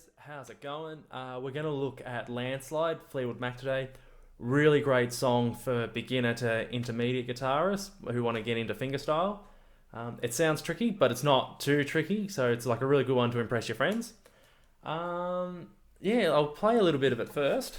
guys, how's it going? We're going to look at Landslide, Fleetwood Mac today. Really great song for beginner to intermediate guitarists who want to get into fingerstyle. It sounds tricky, but it's not too tricky, so it's like a really good one to impress your friends. Yeah, I'll play a little bit of it first.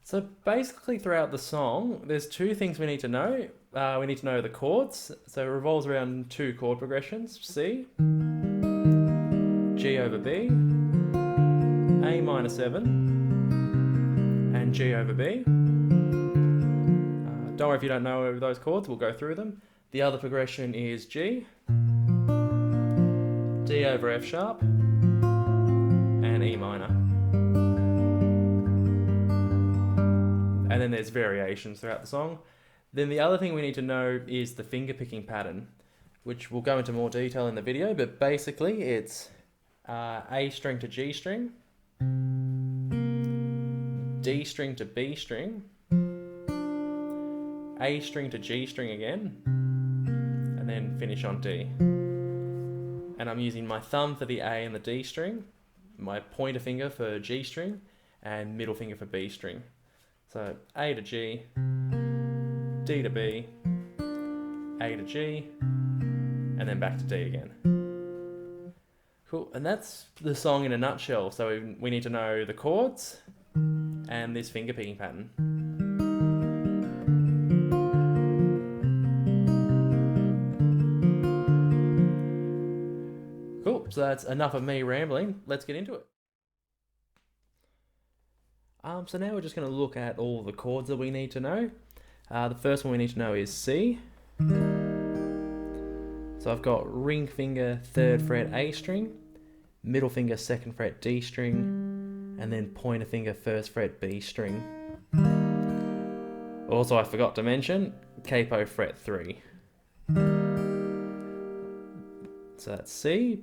So basically throughout the song, there's two things we need to know. We need to know the chords. So it revolves around two chord progressions, C, G over B, A minor 7, and G over B. Don't worry if you don't know those chords, we'll go through them. The other progression is G, D over F sharp, and E minor. And then there's variations throughout the song. Then the other thing we need to know is the finger-picking pattern, which we'll go into more detail in the video, but basically it's A string to G string, D string to B string, A string to G string again, and then finish on D. And I'm using my thumb for the A and the D string, my pointer finger for G string, and middle finger for B string. So A to G, D to B, A to G, and then back to D again. Cool, and that's the song in a nutshell. So we need to know the chords and this finger picking pattern. Cool, so that's enough of me rambling. Let's get into it. So now we're just going to look at all the chords that we need to know. The first one we need to know is C. So I've got ring finger 3rd fret A string, middle finger 2nd fret D string, and then pointer finger 1st fret B string. Also, I forgot to mention capo fret 3. So that's C.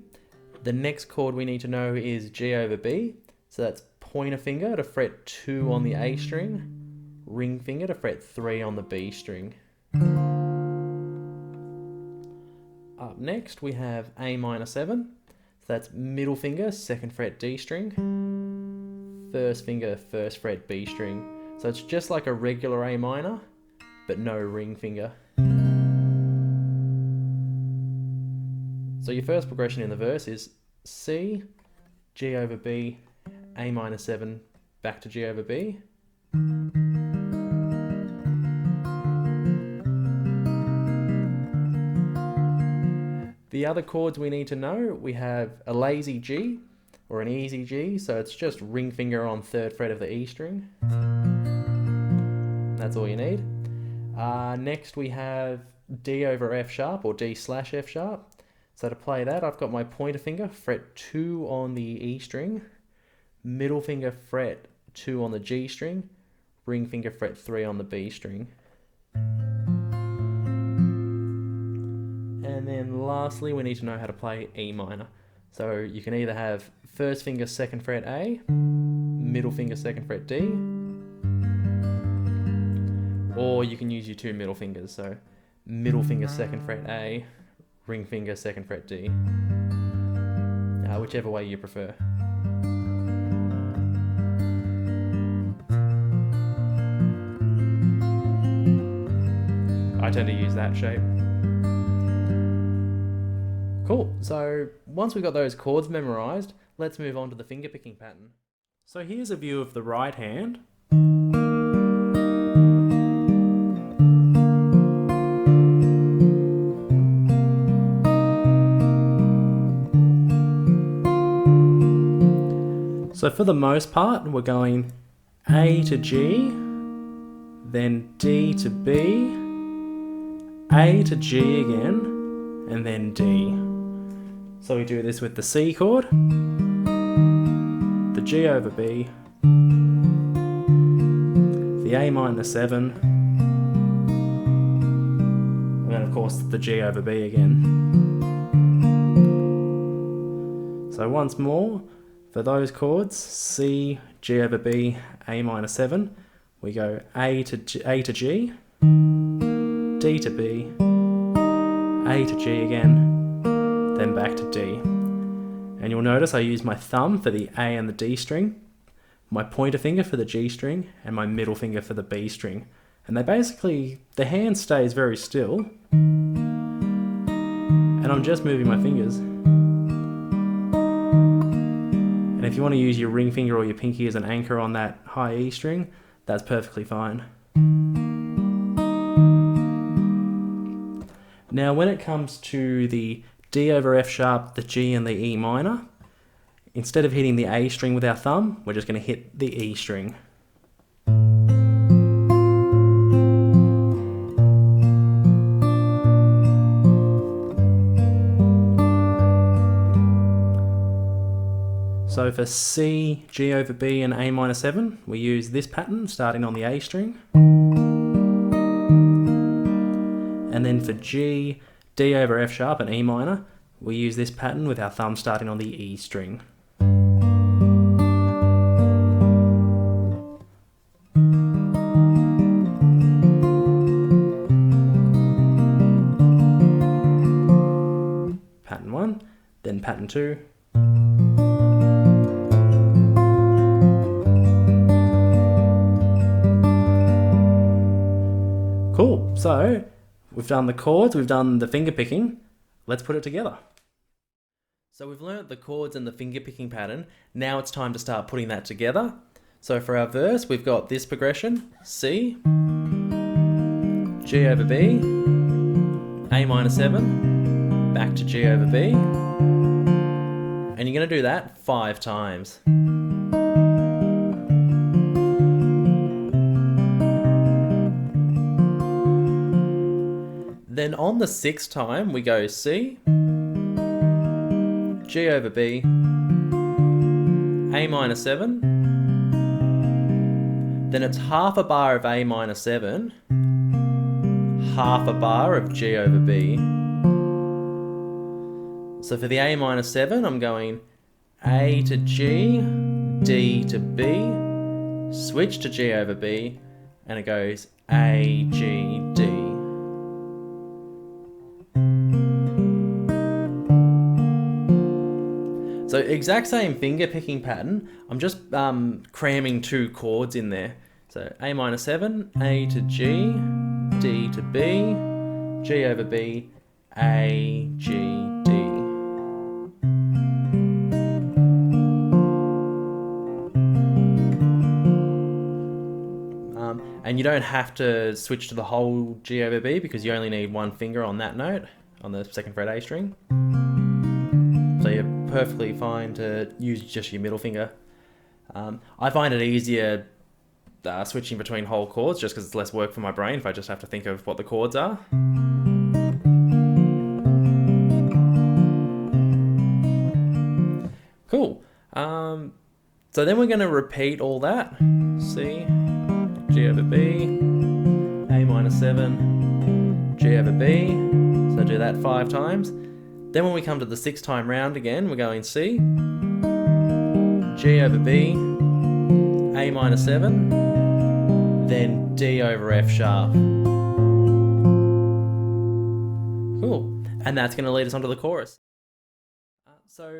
The next chord we need to know is G over B. So that's pointer finger to fret 2 on the A string, ring finger to fret 3 on the B string. Up next we have A minor 7, so that's middle finger 2nd fret D string, 1st finger 1st fret B string. So it's just like a regular A minor, but no ring finger. So your first progression in the verse is C, G over B, A minor 7, back to G over B. The other chords we need to know, we have a lazy G, or an easy G, so it's just ring finger on 3rd fret of the E string. That's all you need. Next we have D over F sharp, or D slash F sharp. So to play that, I've got my pointer finger, fret 2 on the E string, middle finger fret 2 on the G string, ring finger fret 3 on the B string. And then lastly, we need to know how to play E minor. So you can either have 1st finger 2nd fret A, middle finger 2nd fret D, or you can use your 2 middle fingers. So middle finger 2nd fret A, ring finger 2nd fret D, whichever way you prefer. I tend to use that shape. Cool, so once we've got those chords memorized, let's move on to the finger picking pattern. So here's a view of the right hand. So for the most part, we're going A to G, then D to B, A to G again, and then D. So we do this with the C chord, the G over B, the A minor 7, and then of course the G over B again. So once more, for those chords, C, G over B, A minor 7, we go A to G, D to B, A to G again, then back to D. And you'll notice I use my thumb for the A and the D string, my pointer finger for the G string, and my middle finger for the B string. And the hand stays very still, and I'm just moving my fingers. And if you want to use your ring finger or your pinky as an anchor on that high E string, that's perfectly fine. Now when it comes to the D over F sharp, the G and the E minor, instead of hitting the A string with our thumb, we're just going to hit the E string. So for C, G over B and A minor 7, we use this pattern starting on the A string. And then for G, D over F sharp and E minor, we use this pattern with our thumb starting on the E string. Pattern 1, then pattern 2. Cool, so we've done the chords, we've done the finger picking. Let's put it together. So we've learnt the chords and the finger picking pattern. Now it's time to start putting that together. So for our verse, we've got this progression: C, G over B, A minor 7, back to G over B. And you're going to do that 5 times. Then on the 6th time, we go C, G over B, A minor 7, then it's half a bar of A minor 7, half a bar of G over B. So for the A minor 7, I'm going A to G, D to B, switch to G over B, and it goes A, G, D. So exact same finger picking pattern, I'm just cramming 2 chords in there. So A minor 7, A to G, D to B, G over B, A, G, D. And you don't have to switch to the whole G over B because you only need 1 finger on that note, on the 2nd fret A string. So you're perfectly fine to use just your middle finger. I find it easier switching between whole chords just because it's less work for my brain if I just have to think of what the chords are. Cool. So then we're going to repeat all that. C, G over B, A minor 7, G over B. So do that 5 times. Then when we come to the 6th time round again, we're going C, G over B, A minor 7, then D over F sharp. Cool. And that's going to lead us onto the chorus. So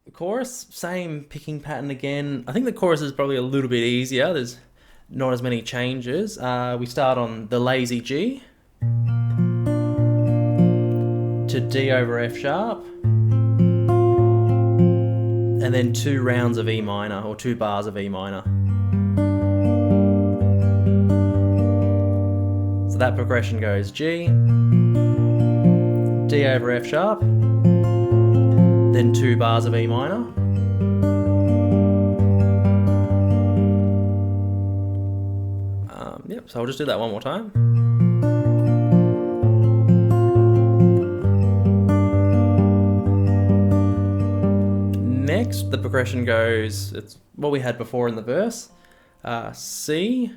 the chorus, same picking pattern again. I think the chorus is probably a little bit easier. There's not as many changes. We start on the lazy G to D over F sharp, and then 2 rounds of E minor, or 2 bars of E minor. So that progression goes G, D over F sharp, then 2 bars of E minor, Yep, so I'll just do that one more time. Next, the progression goes, it's what we had before in the verse. C,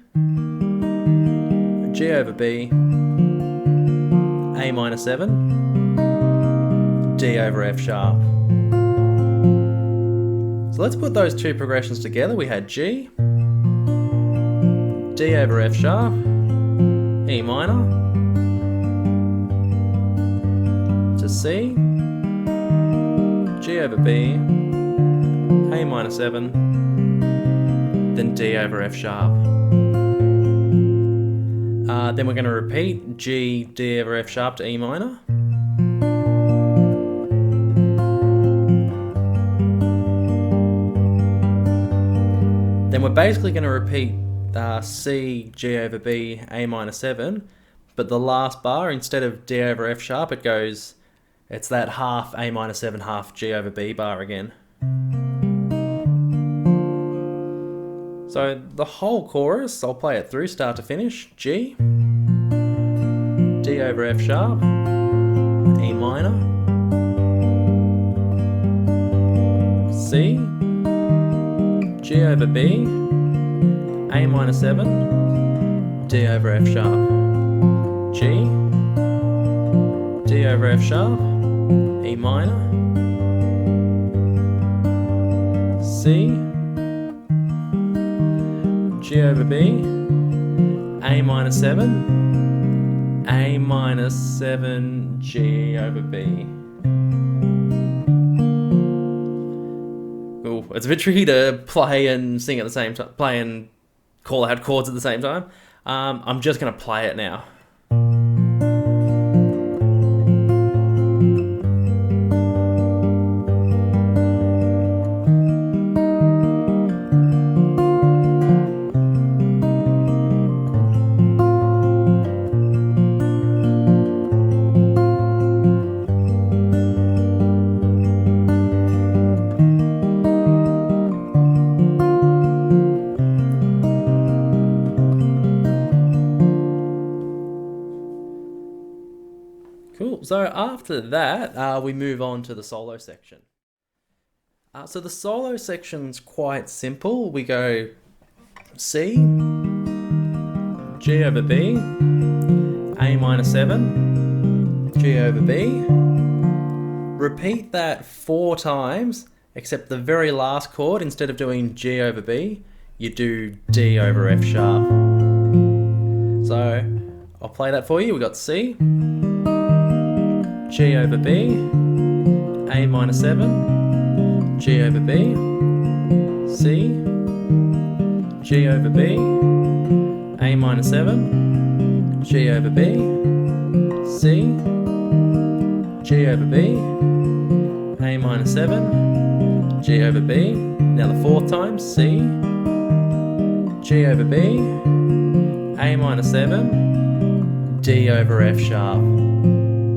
G over B, A minor 7, D over F sharp. So let's put those two progressions together. We had G, D over F sharp, E minor, to C, G over B, A minor 7, then D over F sharp. Then we're going to repeat G, D over F sharp to E minor. Then we're basically going to repeat C, G over B, A minor 7, but the last bar, instead of D over F sharp, it's that half A minor 7, half G over B bar again. So the whole chorus, I'll play it through start to finish. G, D over F sharp, E minor, C, G over B, A minor 7, D over F sharp, G, D over F sharp, E minor, C, G over B, A minor 7, A minor 7, G over B. Ooh, it's a bit tricky to play and sing at the same time, play and call out chords at the same time. I'm just going to play it now. Cool. So after that, we move on to the solo section. So the solo section's quite simple. We go C, G over B, A minor 7, G over B. Repeat that 4 times, except the very last chord, instead of doing G over B, you do D over F sharp. So I'll play that for you. We got C, G over B, A minor 7, G over B, C, G over B, A minor 7, G over B, C, G over B, A minor 7, G over B. Now the 4th time, C, G over B, A minor 7, D over F sharp.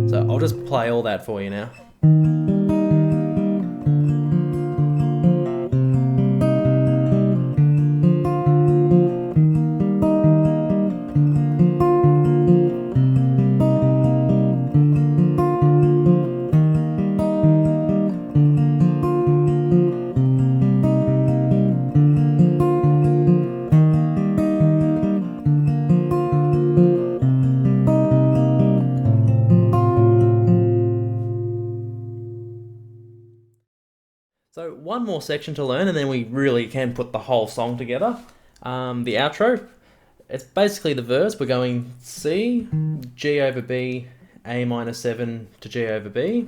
So I'll just play all that for you now. So one more section to learn and then we really can put the whole song together. The outro, it's basically the verse. We're going C, G over B, A minor 7 to G over B.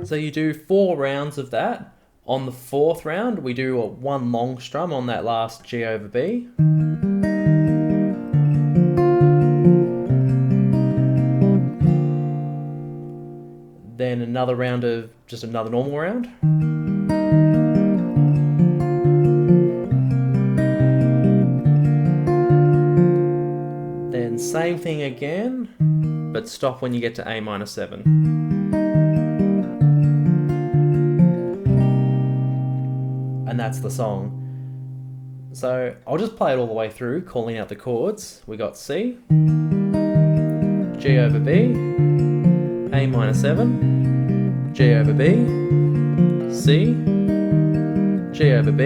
So you do 4 rounds of that. On the 4th round, we do a 1 long strum on that last G over B. Then another round of just another normal round. Then same thing again, but stop when you get to A minor 7. that's the song. So I'll just play it all the way through, calling out the chords. We got C, G over B, A minor 7, G over B, C, G over B,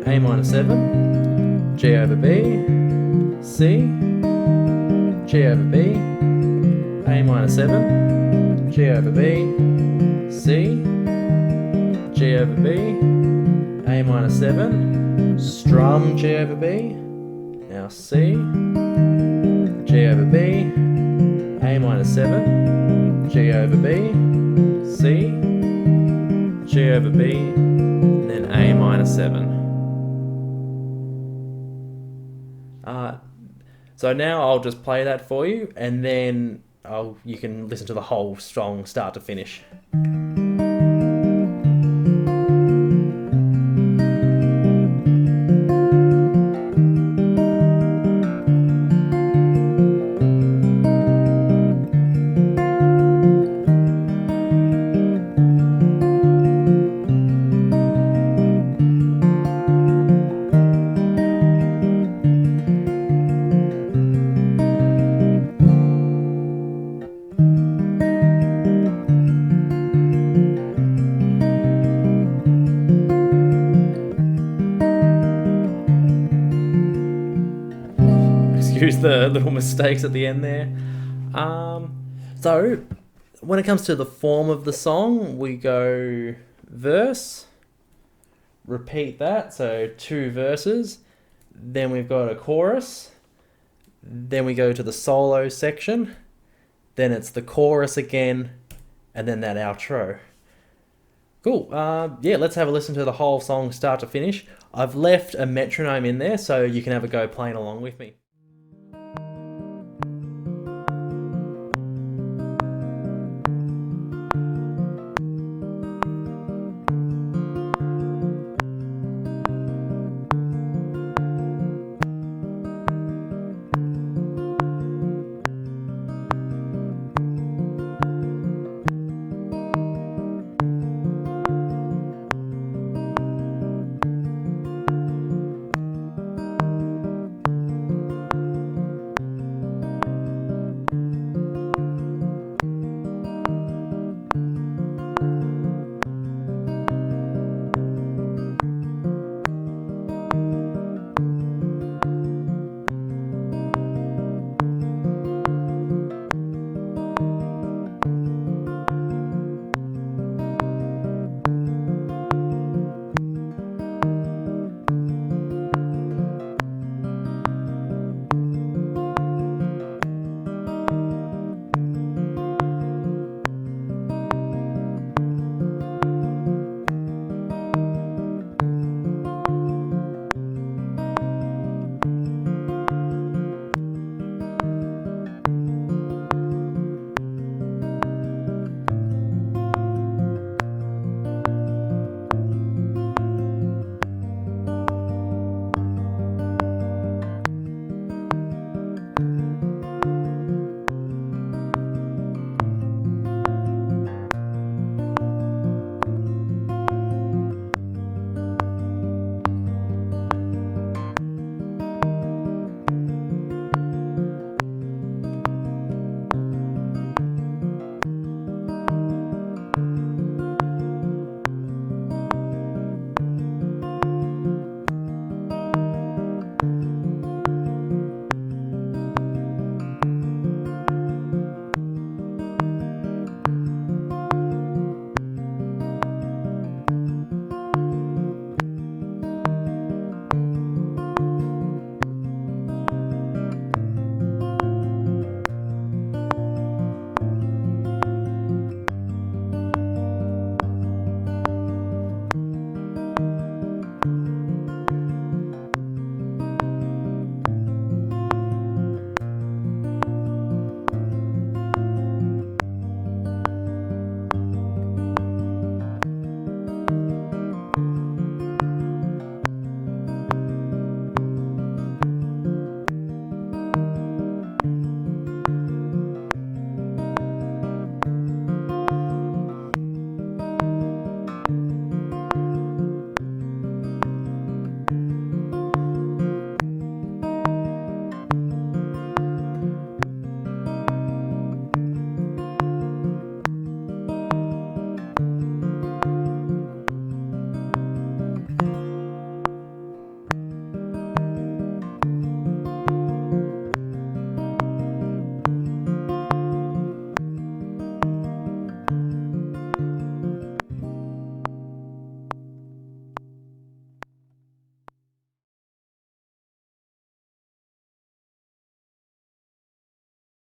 A minor 7, G over B, C, G over B, A minor 7, G over B, C, G over B, A minor 7, strum G over B, now C, G over B, A minor 7, G over B, C, G over B, and then A minor 7. So now I'll just play that for you, and then you can listen to the whole song start to finish. Excuse the little mistakes at the end there. So when it comes to the form of the song, we go verse, repeat that, so 2 verses, then we've got a chorus, then we go to the solo section, then it's the chorus again, and then that outro. Cool. Yeah, let's have a listen to the whole song start to finish. I've left a metronome in there so you can have a go playing along with me.